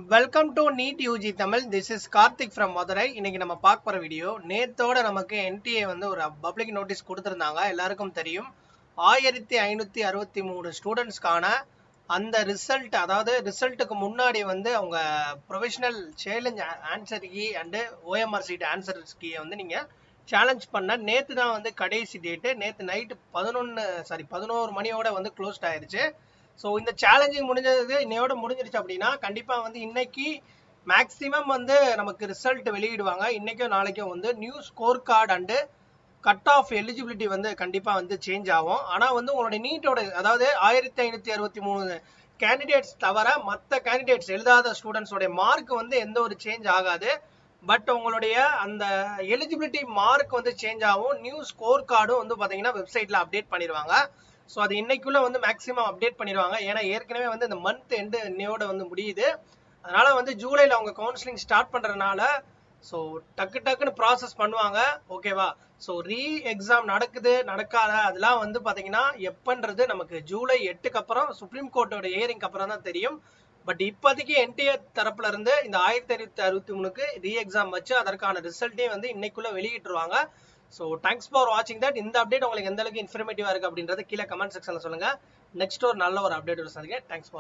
Welcome to NEET UG Tamil. This is Karthik from Madurai. இன்னைக்கு நம்ம பார்க்க போற வீடியோ, நேத்தோட நமக்கு என்டிஏ வந்து ஒரு பப்ளிக் நோட்டீஸ் கொடுத்துருந்தாங்க. எல்லாருக்கும் தெரியும், 1563 ஸ்டூடெண்ட்ஸ்க்கான அந்த ரிசல்ட், அதாவது ரிசல்ட்டுக்கு முன்னாடி வந்து அவங்க professional challenge answer key and OMR sheet answer கீயை வந்து நீங்கள் சேலஞ்ச் பண்ண நேற்று தான் வந்து கடைசி டேட்டு. நேற்று நைட்டு 11 மணியோட வந்து க்ளோஸ்ட் ஆயிடுச்சு. ஸோ இந்த சேலஞ்சிங் முடிஞ்சது இன்னையோட முடிஞ்சிருச்சு அப்படின்னா கண்டிப்பாக வந்து இன்னைக்கு மேக்ஸிமம் வந்து நமக்கு ரிசல்ட் வெளியிடுவாங்க. இன்னைக்கும் நாளைக்கும் வந்து new score card and cut off eligibility வந்து கண்டிப்பாக வந்து சேஞ்ச் ஆகும். ஆனால் வந்து உங்களுடைய நீட்டோட, அதாவது 1563 கேண்டிடேட்ஸ் தவிர மற்ற கேண்டிடேட்ஸ் எழுதாத ஸ்டூடெண்ட்ஸோடைய மார்க் வந்து எந்த ஒரு சேஞ்ச் ஆகாது. பட் உங்களுடைய அந்த எலிஜிபிலிட்டி மார்க் வந்து சேஞ்ச் ஆகும். நியூ ஸ்கோர் கார்டும் வந்து பார்த்தீங்கன்னா வெப்சைட்டில் அப்டேட் பண்ணிடுவாங்க. ஸோ அது இன்னைக்குள்ள வந்து மேக்ஸிமம் அப்டேட் பண்ணிடுவாங்க. ஏன்னா ஏற்கனவே வந்து இந்த மந்த் எண்டு இன்னையோட வந்து முடியுது. அதனால வந்து ஜூலையில் அவங்க கவுன்சிலிங் ஸ்டார்ட் பண்ணுறதுனால ஸோ டக்குன்னு ப்ராசஸ் பண்ணுவாங்க. ஓகேவா? ஸோ ரீ எக்ஸாம் நடக்குது நடக்காத அதெல்லாம் வந்து பார்த்தீங்கன்னா எப்பன்றது நமக்கு ஜூலை 8க்கு அப்புறம் சுப்ரீம் கோர்ட்டோட ஹியரிங்க்கு அப்புறம் தான் தெரியும். பட் இப்போதைக்கு என்டிஏ தரப்புல இருந்து இந்த 1563க்கு ரீ எக்ஸாம் வச்சு அதற்கான ரிசல்ட்டையும் வந்து இன்னைக்குள்ள வெளியிட்டுருவாங்க. ஸோ தேங்க்ஸ் ஃபார் வாட்சிங் தட். இந்த அப்டேட் உங்களுக்கு எந்த அளவுக்கு இன்ஃபர்மேட்டிவா இருக்கு அப்படின்றத கீழே கமெண்ட் செக்ஷன்ல சொல்லுங்க. நெக்ஸ்ட் ஒரு நல்ல ஒரு அப்டேட் சந்திக்க. Thanks for